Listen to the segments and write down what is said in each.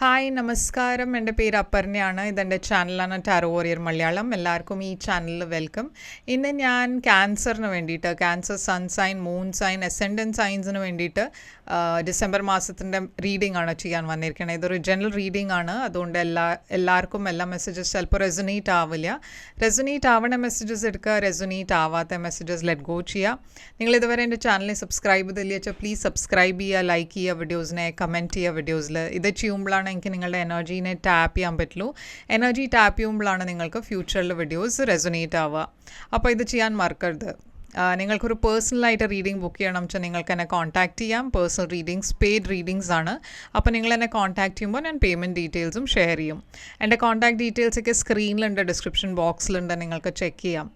Hi നമസ്കാരം, എൻ്റെ പേര് അപർണയാണ്. ഇതെൻ്റെ ചാനലാണ് ടാരോ വാരിയർ മലയാളം. എല്ലാവർക്കും ഈ ചാനലിൽ വെൽക്കം. ഇന്ന് ഞാൻ ക്യാൻസറിന് വേണ്ടിയിട്ട്, cancer sun sign, moon sign, ascendant സൈൻസിന് വേണ്ടിയിട്ട് ഡിസംബർ മാസത്തിൻ്റെ റീഡിംഗ് ആണ് ചെയ്യാൻ വന്നിരിക്കുന്നത്. ഇതൊരു ജനറൽ റീഡിംഗ് ആണ്. അതുകൊണ്ട് എല്ലാവർക്കും എല്ലാ മെസ്സേജസ് ചിലപ്പോൾ റെസൊനേറ്റ് ആവില്ല. റെസൊനേറ്റ് ആവണ മെസ്സേജസ് എടുക്കുക, റെസൊനേറ്റ് ആവാത്ത മെസ്സേജസ് ലെറ്റ് ഗോ ചെയ്യുക. നിങ്ങൾ ഇതുവരെ എൻ്റെ ചാനലിൽ സബ്സ്ക്രൈബ് ചെയ്തില്ല വെച്ചാൽ പ്ലീസ് സബ്സ്ക്രൈബ് ചെയ്യുക, ലൈക്ക് ചെയ്യുക, വീഡിയോസിനെ കമൻറ്റ് ചെയ്യുക. വീഡിയോസിൽ ഇത് ചെയ്യുമ്പോഴാണ് എനിക്ക് നിങ്ങളുടെ എനർജീനെ ടാപ്പ് ചെയ്യാൻ പറ്റുള്ളൂ. എനർജി ടാപ്പ് ചെയ്യുമ്പോഴാണ് നിങ്ങൾക്ക് ഫ്യൂച്ചറിൽ വീഡിയോസ് റെസൊനേറ്റ് ആവുക. അപ്പോൾ ഇത് ചെയ്യാൻ മറക്കരുത്. നിങ്ങൾക്കൊരു പേഴ്സണലായിട്ട് റീഡിംഗ് ബുക്ക് ചെയ്യണം വെച്ചാൽ നിങ്ങൾക്ക് എന്നെ കോൺടാക്റ്റ് ചെയ്യാം. പേഴ്സണൽ റീഡിങ്സ് പെയ്ഡ് റീഡിങ്സ് ആണ്. അപ്പോൾ നിങ്ങൾ എന്നെ കോൺടാക്റ്റ് ചെയ്യുമ്പോൾ ഞാൻ പേയ്മെൻറ്റ് ഡീറ്റെയിൽസും ഷെയർ ചെയ്യും. എൻ്റെ കോൺടാക്റ്റ് ഡീറ്റെയിൽസൊക്കെ സ്ക്രീനിലുണ്ട്, ഡിസ്ക്രിപ്ഷൻ ബോക്സിലുണ്ട്, നിങ്ങൾക്ക് ചെക്ക് ചെയ്യാം.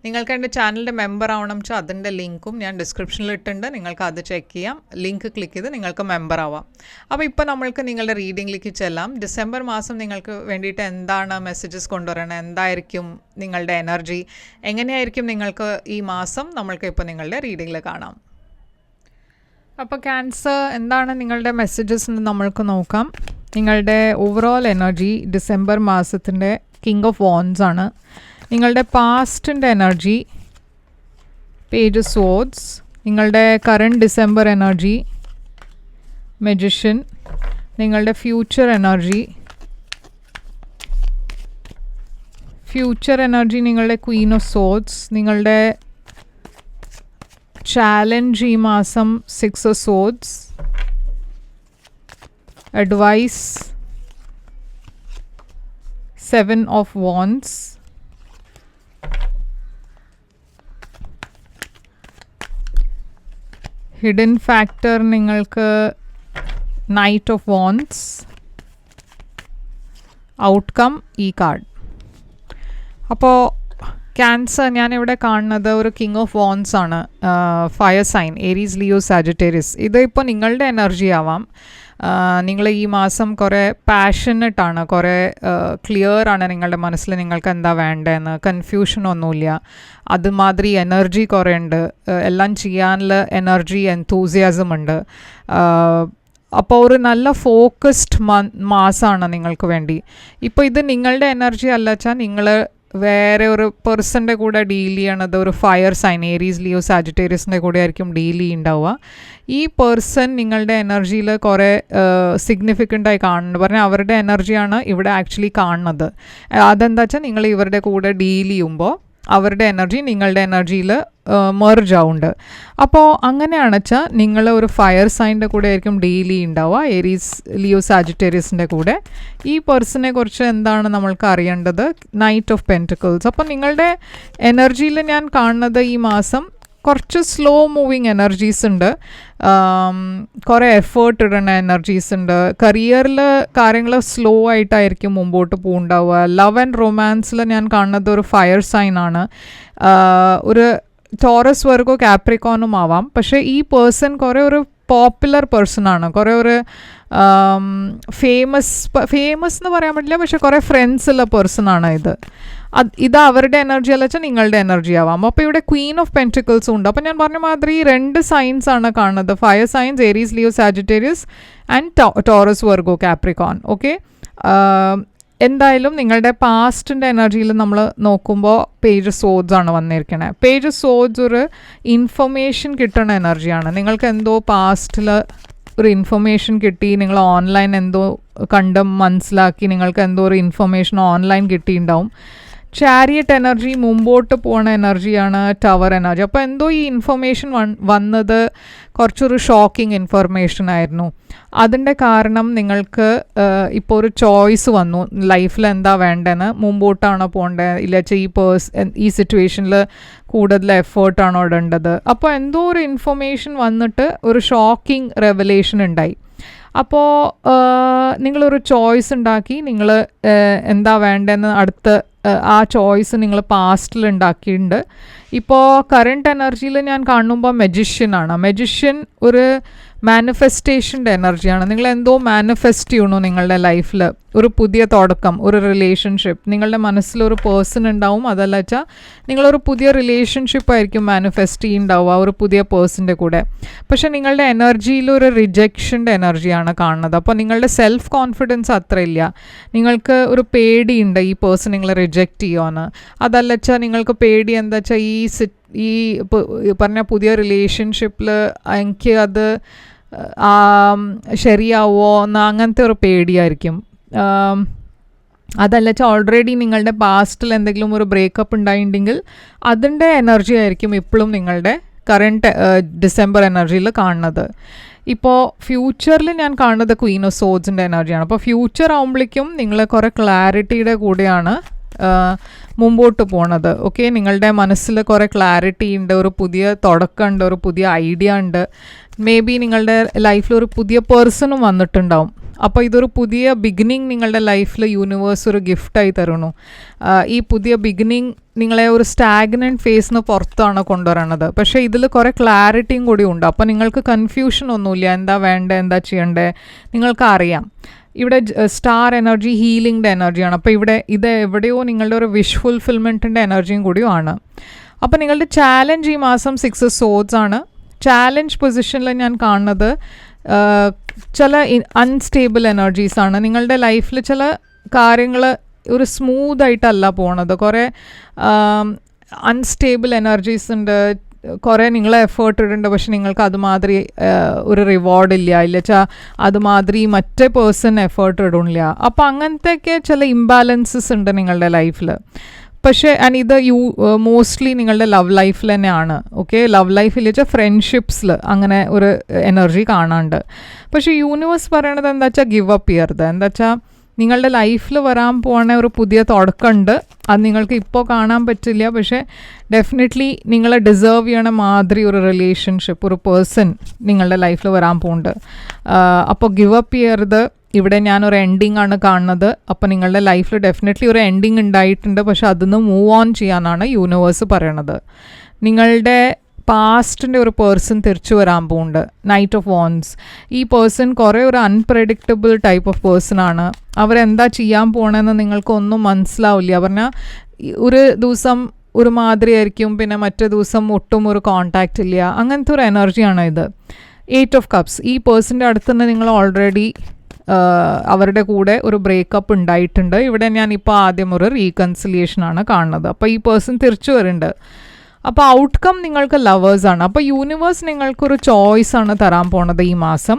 നിങ്ങൾക്ക് എൻ്റെ ചാനലിൻ്റെ മെമ്പർ ആവണം വെച്ചാൽ അതിൻ്റെ ലിങ്കും ഞാൻ ഡിസ്ക്രിപ്ഷനിൽ ഇട്ടുണ്ട്. നിങ്ങൾക്ക് അത് ചെക്ക് ചെയ്യാം. ലിങ്ക് ക്ലിക്ക് ചെയ്ത് നിങ്ങൾക്ക് മെമ്പർ ആവാം. അപ്പോൾ ഇപ്പോൾ നമ്മൾക്ക് നിങ്ങളുടെ റീഡിങ്ങിലേക്ക് ചെല്ലാം. ഡിസംബർ മാസം നിങ്ങൾക്ക് വേണ്ടിയിട്ട് എന്താണ് മെസ്സേജസ് കൊണ്ടുവരണം, എന്തായിരിക്കും നിങ്ങളുടെ എനർജി, എങ്ങനെയായിരിക്കും നിങ്ങൾക്ക് ഈ മാസം, നമ്മൾക്ക് ഇപ്പോൾ നിങ്ങളുടെ റീഡിങ്ങിൽ കാണാം. അപ്പോൾ ക്യാൻസർ എന്താണ് നിങ്ങളുടെ മെസ്സേജസ് എന്ന് നമ്മൾക്ക് നോക്കാം. നിങ്ങളുടെ ഓവറോൾ എനർജി ഡിസംബർ മാസത്തിൻ്റെ കിങ് ഓഫ് വാൻഡ്സ് ആണ്. നിങ്ങളുടെ പാസ്റ്റിൻ്റെ എനർജി പേജ് ഓഫ് സ്വോർഡ്സ്. നിങ്ങളുടെ കറണ്ട് ഡിസംബർ എനർജി മജിഷ്യൻ. നിങ്ങളുടെ ഫ്യൂച്ചർ എനർജി നിങ്ങളുടെ ക്വീൻ ഓഫ് സോർഡ്സ്. നിങ്ങളുടെ ചാലഞ്ച് ഈ മാസം 6 of swords. Advice 7 of wands. Hidden factor നിങ്ങൾക്ക് നൈറ്റ് ഓഫ് വാൻഡ്സ്. ഔട്ട്കം ഈ കാർഡ്. അപ്പോൾ ക്യാൻസർ ഞാനിവിടെ കാണുന്നത് ഒരു കിങ് ഓഫ് വാൻഡ്സ് ആണ്. Fire sign, Aries, Leo, Sagittarius. ഇത് ഇപ്പോൾ നിങ്ങളുടെ എനർജി ആവാം. നിങ്ങൾ ഈ മാസം കുറേ പാഷനറ്റാണ്, കുറേ ക്ലിയർ ആണ് നിങ്ങളുടെ മനസ്സിൽ നിങ്ങൾക്ക് എന്താ വേണ്ടതെന്ന്. കൺഫ്യൂഷനൊന്നുമില്ല. അതുമാതിരി എനർജി കുറേ ഉണ്ട്. എല്ലാം ചെയ്യാനുള്ള എനർജി, എൻതൂസിയാസം ഉണ്ട്. അപ്പോൾ ഒരു നല്ല ഫോക്കസ്ഡ് മാസമാണ് നിങ്ങൾക്ക് വേണ്ടി. ഇപ്പോൾ ഇത് നിങ്ങളുടെ എനർജി അല്ല വെച്ചാൽ നിങ്ങൾ വേറെ ഒരു പേഴ്സൻ്റെ കൂടെ ഡീൽ ചെയ്യണത് ഒരു ഫയർ സൈൻ, ഏരീസ്, ലിയോ, സാജിറ്റേറിയസിൻ്റെ കൂടെ ആയിരിക്കും ഡീൽ ചെയ്യുന്നുണ്ടാവുക. ഈ പേഴ്സൺ നിങ്ങളുടെ എനർജിയിൽ കുറേ സിഗ്നിഫിക്കൻ്റായി കാണുന്നുണ്ട്. പറഞ്ഞാൽ അവരുടെ എനർജിയാണ് ഇവിടെ ആക്ച്വലി കാണുന്നത്. അതെന്താ വെച്ചാൽ നിങ്ങൾ ഇവരുടെ കൂടെ ഡീൽ ചെയ്യുമ്പോൾ അവരുടെ എനർജി നിങ്ങളുടെ എനർജിയിൽ മെർജ് ആവുന്നുണ്ട്. അപ്പോൾ അങ്ങനെയാണ് വെച്ചാൽ നിങ്ങൾ ഒരു ഫയർ സൈൻ്റെ കൂടെ ആയിരിക്കും ഡീൽ ചെയ്യുന്നുണ്ടാവുക, ഏരീസ്, ലിയോ, സാജിറ്റേറിയസിൻ്റെ കൂടെ. ഈ പേഴ്സണെ കുറിച്ച് എന്താണ് നമ്മൾക്ക് അറിയേണ്ടത്? Knight of pentacles. അപ്പോൾ നിങ്ങളുടെ എനർജിയിൽ ഞാൻ കാണുന്നത് ഈ മാസം കുറച്ച് സ്ലോ മൂവിങ് എനർജീസ് ഉണ്ട്. കുറേ എഫേർട്ട് ഇടുന്ന എനർജീസ് ഉണ്ട്. കരിയറിൽ കാര്യങ്ങൾ സ്ലോ ആയിട്ടായിരിക്കും മുമ്പോട്ട് പോകുന്നുണ്ടാവുക. ലവ് ആൻഡ് റൊമാൻസിൽ ഞാൻ കാണുന്നത് ഒരു ഫയർ സൈൻ ആണ്. ഒരു ടോറസ്, വെർഗോ, കാപ്രിക്കോണും ആവാം. പക്ഷേ ഈ പേഴ്സൺ കുറേ ഒരു പോപ്പുലർ പേഴ്സണാണ്. കുറേ ഒരു ഫേമസ് എന്ന് പറയാൻ പറ്റില്ല, പക്ഷെ കുറേ ഫ്രണ്ട്സുള്ള പേഴ്സണാണ് ഇത്. ഇത് അവരുടെ എനർജി അല്ല വെച്ചാൽ നിങ്ങളുടെ എനർജി ആവാം. അപ്പോൾ ഇവിടെ ക്വീൻ ഓഫ് പെൻറ്റിക്കിൾസും ഉണ്ട്. അപ്പോൾ ഞാൻ പറഞ്ഞ മാതിരി 2 സൈൻസ് ആണ് കാണുന്നത്. Fire signs, Aries, Leo, Sagittarius and Taurus, Virgo, Capricorn. Okay, എന്തായാലും നിങ്ങളുടെ പാസ്റ്റിൻ്റെ എനർജിയിൽ നമ്മൾ നോക്കുമ്പോൾ പേജ് സോഡ്സ് ആണ് വന്നിരിക്കുന്നത്. പേജ് സോഡ്സ് ഒരു ഇൻഫർമേഷൻ കിട്ടുന്ന എനർജിയാണ്. നിങ്ങൾക്ക് എന്തോ പാസ്റ്റിൽ ഒരു ഇൻഫർമേഷൻ കിട്ടി, നിങ്ങൾ ഓൺലൈൻ എന്തോ കണ്ട് മനസ്സിലാക്കി, നിങ്ങൾക്ക് എന്തോ ഒരു ഇൻഫർമേഷൻ ഓൺലൈൻ കിട്ടിയിട്ടുണ്ടാവും. ചാരിയറ്റ് എനർജി മുമ്പോട്ട് പോകുന്ന എനർജിയാണ്. Tower energy. അപ്പോൾ എന്തോ ഈ ഇൻഫർമേഷൻ വന്നത് കുറച്ചൊരു ഷോക്കിംഗ് ഇൻഫർമേഷൻ ആയിരുന്നു. അതിൻ്റെ കാരണം നിങ്ങൾക്ക് ഇപ്പോൾ ഒരു ചോയ്സ് വന്നു, ലൈഫിൽ എന്താ വേണ്ടതെന്ന്. മുമ്പോട്ടാണോ പോകേണ്ടത്, ഇല്ല ഈ സിറ്റുവേഷനിൽ കൂടുതൽ എഫേർട്ടാണോ ഇടേണ്ടത്. അപ്പോൾ എന്തോ ഒരു ഇൻഫർമേഷൻ വന്നിട്ട് ഒരു ഷോക്കിംഗ് റെവലേഷൻ ഉണ്ടായി. അപ്പോൾ നിങ്ങളൊരു ചോയ്സ് ഉണ്ടാക്കി, നിങ്ങൾ എന്താ വേണ്ടതെന്ന് അടുത്ത ആ ചോയ്സ് നിങ്ങൾ പാസ്റ്റിൽ ഉണ്ടാക്കിയിട്ടുണ്ട്. ഇപ്പോൾ കറണ്ട് എനർജിയിൽ ഞാൻ കാണുമ്പോൾ മജിഷ്യനാണ്. മജിഷ്യൻ ഒരു മാനിഫെസ്റ്റേഷൻ്റെ എനർജിയാണ്. നിങ്ങൾ എന്തോ മാനിഫെസ്റ്റ് ചെയ്യണു നിങ്ങളുടെ ലൈഫിൽ, ഒരു പുതിയ തുടക്കം, ഒരു റിലേഷൻഷിപ്പ്. നിങ്ങളുടെ മനസ്സിലൊരു പേഴ്സൺ ഉണ്ടാവും, അതല്ല വെച്ചാൽ നിങ്ങളൊരു പുതിയ റിലേഷൻഷിപ്പ് ആയിരിക്കും മാനിഫെസ്റ്റ് ചെയ്യുന്നുണ്ടാവുക ഒരു പുതിയ പേഴ്സൻ്റെ കൂടെ. പക്ഷെ നിങ്ങളുടെ എനർജിയിലൊരു റിജക്ഷൻ്റെ എനർജിയാണ് കാണുന്നത്. അപ്പോൾ നിങ്ങളുടെ സെൽഫ് കോൺഫിഡൻസ് അത്ര ഇല്ല. നിങ്ങൾക്ക് ഒരു പേടിയുണ്ട് ഈ പേഴ്സൺ നിങ്ങളെ റിജക്റ്റ് ചെയ്യുമെന്ന്. അതല്ല വെച്ചാൽ നിങ്ങൾക്ക് പേടി എന്താ വെച്ചാൽ ഈ പറഞ്ഞ പുതിയ റിലേഷൻഷിപ്പിൽ എനിക്ക് അത് ശരിയാവോ എന്ന് അങ്ങനത്തെ ഒരു പേടിയായിരിക്കും. അതല്ല വെച്ചാൽ ഓൾറെഡി നിങ്ങളുടെ പാസ്റ്റിൽ എന്തെങ്കിലും ഒരു ബ്രേക്കപ്പ് ഉണ്ടായിട്ടുണ്ടെങ്കിൽ അതിൻ്റെ എനർജി ആയിരിക്കും ഇപ്പോഴും നിങ്ങളുടെ കറൻറ്റ് ഡിസംബർ എനർജിയിൽ കാണുന്നത്. ഇപ്പോൾ ഫ്യൂച്ചറിൽ ഞാൻ കാണുന്നത് ക്വീൻ ഓഫ് സോഡ്സിൻ്റെ എനർജിയാണ്. അപ്പോൾ ഫ്യൂച്ചർ ആകുമ്പോഴേക്കും നിങ്ങൾ കുറേ ക്ലാരിറ്റിയുടെ കൂടെയാണ് മുമ്പോട്ട് പോണത്. ഓക്കെ, നിങ്ങളുടെ മനസ്സിൽ കുറേ ക്ലാരിറ്റി ഉണ്ട്, ഒരു പുതിയ തുടക്കമുണ്ട്, ഒരു പുതിയ ഐഡിയ ഉണ്ട്. മേ ബി നിങ്ങളുടെ ലൈഫിൽ ഒരു പുതിയ പേഴ്സണും വന്നിട്ടുണ്ടാവും. അപ്പോൾ ഇതൊരു പുതിയ ബിഗിനിങ് നിങ്ങളുടെ ലൈഫിൽ യൂണിവേഴ്സ് ഒരു ഗിഫ്റ്റായി തരുന്നു. ഈ പുതിയ ബിഗിനിങ് നിങ്ങളെ ഒരു സ്റ്റാഗ്നൻറ്റ് ഫേസിന് പുറത്താണ് കൊണ്ടുവരണത്. പക്ഷേ ഇതിൽ കുറേ ക്ലാരിറ്റിയും കൂടി ഉണ്ട്. അപ്പോൾ നിങ്ങൾക്ക് കൺഫ്യൂഷൻ ഒന്നുമില്ല, എന്താ വേണ്ടത്, എന്താ ചെയ്യേണ്ടത്, നിങ്ങൾക്ക് അറിയാം. ഇവിടെ സ്റ്റാർ എനർജി ഹീലിംഗിൻ്റെ എനർജിയാണ്. അപ്പോൾ ഇവിടെ ഇത് എവിടെയോ നിങ്ങളുടെ ഒരു വിഷ് ഫുൾഫിൽമെൻറ്റിൻ്റെ എനർജിയും കൂടിയുമാണ്. അപ്പോൾ നിങ്ങളുടെ ചാലഞ്ച് ഈ മാസം 6 ഓഫ് സോഡ്സ് ആണ്. ചാലഞ്ച് പൊസിഷനിൽ ഞാൻ കാണുന്നത് ചില അൺസ്റ്റേബിൾ എനർജീസാണ്. നിങ്ങളുടെ ലൈഫിൽ ചില കാര്യങ്ങൾ ഒരു സ്മൂത്തായിട്ടല്ല പോണത്. കുറേ അൺസ്റ്റേബിൾ എനർജീസ് ഉണ്ട്. കുറേ നിങ്ങൾ എഫേർട്ട് ഇടുന്നുണ്ട്, പക്ഷെ നിങ്ങൾക്ക് അതുമാതിരി ഒരു റിവാർഡ് ഇല്ല വെച്ചാൽ അതുമാതിരി മറ്റേ പേഴ്സൺ എഫേർട്ട് ഇടുന്നില്ല. അപ്പോൾ അങ്ങനത്തെയൊക്കെ ചില ഇംബാലൻസസ് ഉണ്ട് നിങ്ങളുടെ ലൈഫിൽ. പക്ഷേ ഇത് മോസ്റ്റ്ലി നിങ്ങളുടെ ലവ് ലൈഫിൽ തന്നെയാണ്. ഓക്കെ, ലവ് ലൈഫിൽ വെച്ചാൽ ഫ്രണ്ട്ഷിപ്സിൽ അങ്ങനെ ഒരു എനർജി കാണാണ്ട്. പക്ഷേ യൂണിവേഴ്സ് പറയണത് എന്താ വെച്ചാൽ ഗിവ് അപ്പ് ചെയ്യരുത്. എന്താ വെച്ചാൽ നിങ്ങളുടെ ലൈഫിൽ വരാൻ പോകുന്ന ഒരു പുതിയ തുടക്കമുണ്ട്. അത് നിങ്ങൾക്ക് ഇപ്പോൾ കാണാൻ പറ്റില്ല, പക്ഷേ ഡെഫിനറ്റ്ലി നിങ്ങളെ ഡിസേർവ് ചെയ്യണ മാതിരി ഒരു റിലേഷൻഷിപ്പ്, ഒരു പേഴ്സൺ നിങ്ങളുടെ ലൈഫിൽ വരാൻ പോകുന്നുണ്ട്. അപ്പോൾ ഗിവ് അപ്പ് ചെയ്യരുത്. ഇവിടെ ഞാനൊരു എൻഡിങ് ആണ് കാണുന്നത്. അപ്പോൾ നിങ്ങളുടെ ലൈഫിൽ ഡെഫിനറ്റ്ലി ഒരു എൻഡിങ് ഉണ്ടായിട്ടുണ്ട്, പക്ഷെ അതിന്ന് മൂവ് ഓൺ ചെയ്യാനാണ് യൂണിവേഴ്സ് പറയണത്. നിങ്ങളുടെ പാസ്റ്റിൻ്റെ ഒരു പേഴ്സൺ തിരിച്ചു വരാൻ പോകുന്നുണ്ട്. Night of wands. ഈ പേഴ്സൺ കുറേ ഒരു അൺപ്രെഡിക്റ്റബിൾ ടൈപ്പ് ഓഫ് പേഴ്സണാണ്. അവരെന്താ ചെയ്യാൻ പോകണമെന്ന് നിങ്ങൾക്കൊന്നും മനസ്സിലാവില്ല. പറഞ്ഞാൽ ഒരു ദിവസം ഒരു മാതിരി ആയിരിക്കും, പിന്നെ മറ്റേ ദിവസം ഒട്ടും ഒരു കോണ്ടാക്റ്റ് ഇല്ല. അങ്ങനത്തെ ഒരു എനർജിയാണ് ഇത്. 8 ഓഫ് കപ്സ്. ഈ പേഴ്സൻ്റെ അടുത്ത് നിന്ന് നിങ്ങൾ ഓൾറെഡി അവരുടെ കൂടെ ഒരു ബ്രേക്കപ്പ് ഉണ്ടായിട്ടുണ്ട്. ഇവിടെ ഞാനിപ്പോൾ ആദ്യം ഒരു റീകൺസിലിയേഷനാണ് കാണുന്നത്. അപ്പോൾ ഈ പേഴ്സൺ തിരിച്ചു വരുന്നുണ്ട്. അപ്പോൾ ഔട്ട്കം നിങ്ങൾക്ക് ലവേഴ്സാണ്. അപ്പോൾ യൂണിവേഴ്സ് നിങ്ങൾക്കൊരു ചോയ്സാണ് തരാൻ പോണത് ഈ മാസം.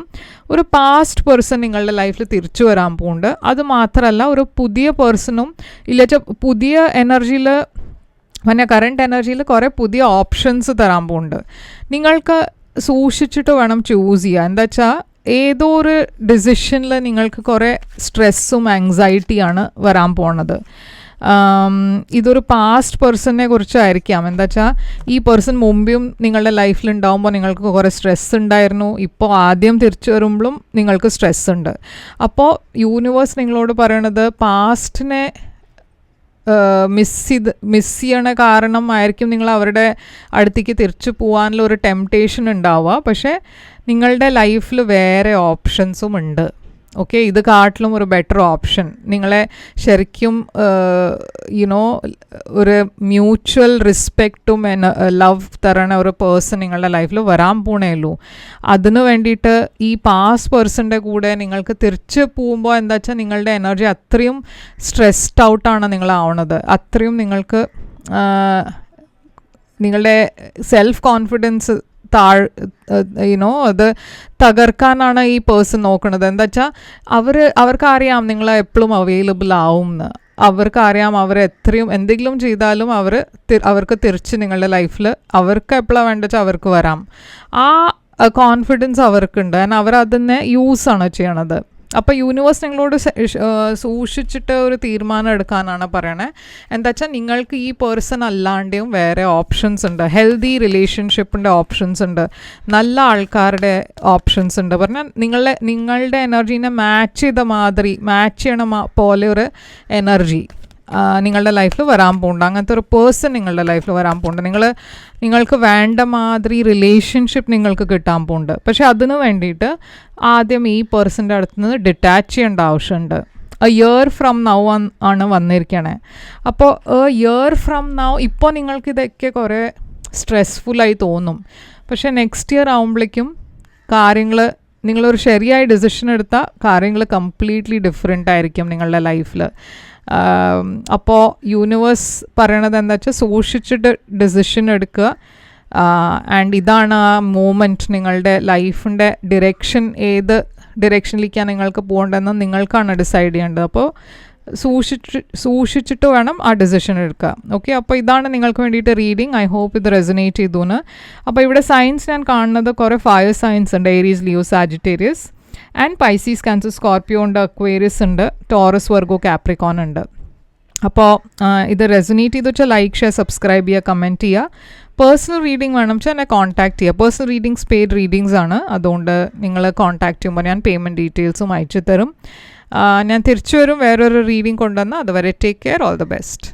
ഒരു പാസ്റ്റ് പേഴ്സൺ നിങ്ങളുടെ ലൈഫിൽ തിരിച്ചു വരാൻ പോകുന്നുണ്ട്. അത് മാത്രമല്ല ഒരു പുതിയ പേഴ്സണും ഇല്ല, പുതിയ എനർജിയിൽ പിന്നെ കറണ്ട് എനർജിയിൽ കുറേ പുതിയ ഓപ്ഷൻസ് തരാൻ പോകുന്നുണ്ട്. നിങ്ങൾക്ക് സൂക്ഷിച്ചിട്ട് വേണം ചൂസ് ചെയ്യുക. എന്താ വെച്ചാൽ ഏതോ ഒരു ഡിസിഷനിൽ നിങ്ങൾക്ക് കുറേ സ്ട്രെസ്സും ആങ്സൈറ്റിയാണ് വരാൻ പോണത്. ഇതൊരു പാസ്റ്റ് പേഴ്സണിനെ കുറിച്ചായിരിക്കാം. എന്താ വെച്ചാൽ ഈ പേഴ്സൺ മുമ്പും നിങ്ങളുടെ ലൈഫിൽ ഉണ്ടാകുമ്പോൾ നിങ്ങൾക്ക് കുറേ സ്ട്രെസ് ഉണ്ടായിരുന്നു. ഇപ്പോൾ ആദ്യം തിരിച്ചു വരുമ്പോഴും നിങ്ങൾക്ക് സ്ട്രെസ് ഉണ്ട്. അപ്പോൾ യൂണിവേഴ്സ് നിങ്ങളോട് പറയണത് പാസ്റ്റിനെ മിസ് ചെയ്യണ കാരണമായിരിക്കും നിങ്ങൾ അവരുടെ അടുത്തേക്ക് തിരിച്ചു പോകാനുള്ള ഒരു ടെംപ്ടേഷൻ ഉണ്ടാവുക. പക്ഷേ നിങ്ങളുടെ ലൈഫിൽ വേറെ ഓപ്ഷൻസും ഉണ്ട്. ഓക്കെ, ഇത് കാട്ടിലും ഒരു ബെറ്റർ ഓപ്ഷൻ നിങ്ങളെ ശരിക്കും ഒരു മ്യൂച്വൽ റെസ്പെക്റ്റും ലവ് തരണ ഒരു പേഴ്സൺ നിങ്ങളുടെ ലൈഫിൽ വരാൻ പോണേയുള്ളൂ. അതിന് വേണ്ടിയിട്ട് ഈ പാസ്റ്റ് പേഴ്സൻ്റെ കൂടെ നിങ്ങൾക്ക് തിരിച്ച് പോകുമ്പോൾ എന്താ വെച്ചാൽ നിങ്ങളുടെ എനർജി അത്രയും സ്ട്രെസ്ഡ് ഔട്ടാണ് നിങ്ങളാവണത്. അത്രയും നിങ്ങൾക്ക് നിങ്ങളുടെ സെൽഫ് കോൺഫിഡൻസ് അത് തകർക്കാനാണ് ഈ പേഴ്സൺ നോക്കുന്നത്. എന്താ വെച്ചാൽ അവർക്കറിയാം നിങ്ങൾ എപ്പോഴും അവൈലബിൾ ആവും എന്ന്. അവർക്കറിയാം എത്രയും എന്തെങ്കിലും ചെയ്താലും അവർക്ക് തിരിച്ച് നിങ്ങളുടെ ലൈഫിൽ അവർക്ക് എപ്പോഴാണ് വേണ്ടത് വെച്ചാൽ അവർക്ക് വരാം. ആ കോൺഫിഡൻസ് അവർക്കുണ്ട്. അവരതിനെ യൂസാണ് ചെയ്യണത്. അപ്പോൾ യൂണിവേഴ്സ് നിങ്ങളോട് സൂക്ഷിച്ചിട്ട് ഒരു തീരുമാനം എടുക്കാനാണ് പറയണത്. എന്താ വെച്ചാൽ നിങ്ങൾക്ക് ഈ പേഴ്സൺ അല്ലാണ്ടെയും വേറെ ഓപ്ഷൻസ് ഉണ്ട്. ഹെൽത്തി റിലേഷൻഷിപ്പിൻ്റെ ഓപ്ഷൻസ് ഉണ്ട്. നല്ല ആൾക്കാരുടെ ഓപ്ഷൻസ് ഉണ്ട്. പറഞ്ഞാൽ നിങ്ങളുടെ എനർജീനെ മാച്ച് ചെയ്യണ പോലെ ഒരു എനർജി നിങ്ങളുടെ ലൈഫിൽ വരാൻ പോകുന്നുണ്ട്. അങ്ങനത്തെ ഒരു പേഴ്സൺ നിങ്ങളുടെ ലൈഫിൽ വരാൻ പോകുന്നുണ്ട്. നിങ്ങൾക്ക് വേണ്ട മാതിരി റിലേഷൻഷിപ്പ് നിങ്ങൾക്ക് കിട്ടാൻ പോകുന്നുണ്ട്. പക്ഷെ അതിന് വേണ്ടിയിട്ട് ആദ്യം ഈ പേഴ്സൻ്റെ അടുത്ത് നിന്ന് ഡിറ്റാച്ച് ചെയ്യേണ്ട ആവശ്യമുണ്ട്. എ ഇയർ ഫ്രം നൗ ആണ് വന്നിരിക്കണേ. അപ്പോൾ എ ഇയർ ഫ്രം നൗ ഇപ്പോൾ നിങ്ങൾക്കിതൊക്കെ കുറേ സ്ട്രെസ്ഫുള്ളായി തോന്നും. പക്ഷേ നെക്സ്റ്റ് ഇയർ ആകുമ്പോഴേക്കും കാര്യങ്ങൾ നിങ്ങളൊരു ശരിയായ ഡിസിഷൻ എടുത്താൽ കാര്യങ്ങൾ കംപ്ലീറ്റ്ലി ഡിഫറെൻ്റ് ആയിരിക്കും നിങ്ങളുടെ ലൈഫിൽ. അപ്പോൾ യൂണിവേഴ്സ് പറയണത് എന്താ വെച്ചാൽ സൂക്ഷിച്ചിട്ട് ഡിസിഷൻ എടുക്കുക. ആൻഡ് ഇതാണ് ആ മൂമെൻറ്റ്, നിങ്ങളുടെ ലൈഫിൻ്റെ ഡിറക്ഷൻ ഏത് ഡിറക്ഷനിലേക്കാണ് നിങ്ങൾക്ക് പോകേണ്ടതെന്ന് നിങ്ങൾക്കാണ് ഡിസൈഡ് ചെയ്യേണ്ടത്. അപ്പോൾ സൂക്ഷിച്ചിട്ട് വേണം ആ ഡിസിഷൻ എടുക്കുക. ഓക്കെ, അപ്പോൾ ഇതാണ് നിങ്ങൾക്ക് വേണ്ടിയിട്ട് റീഡിങ്. ഐ ഹോപ്പ് ഇത് റെസനേറ്റ് ചെയ്തുന്ന്. അപ്പോൾ ഇവിടെ സയൻസ് ഞാൻ കാണുന്നത് കുറേ ഫയർ സയൻസ് ഉണ്ട്. Aries, Leo, Sagittarius and Pisces, cancer, Scorpio ഉണ്ട്, അക്വേറിയസ് ഉണ്ട്, ടോറസ്, വെർഗോ, കാപ്രിക്കോൺ ഉണ്ട്. അപ്പോൾ ഇത് റെസനേറ്റ് ചെയ്ത് വെച്ചാൽ ലൈക്ക്, ഷെയർ, സബ്സ്ക്രൈബ് ചെയ്യുക, കമൻറ്റ് ചെയ്യുക. പേഴ്സണൽ റീഡിംഗ് വേണം വെച്ചാൽ എന്നെ കോൺടാക്ട് ചെയ്യുക. പേഴ്സണൽ റീഡിങ്സ് പെയ്ഡ് റീഡിങ്സ് ആണ്. അതുകൊണ്ട് നിങ്ങൾ കോൺടാക്ട് ചെയ്യുമ്പോൾ ഞാൻ പേയ്മെൻറ്റ് ഡീറ്റെയിൽസും അയച്ചു തരും. ഞാൻ തിരിച്ചു വരും വേറൊരു റീഡിംഗ് കൊണ്ടുവന്ന്. അതുവരെ take care, all the best.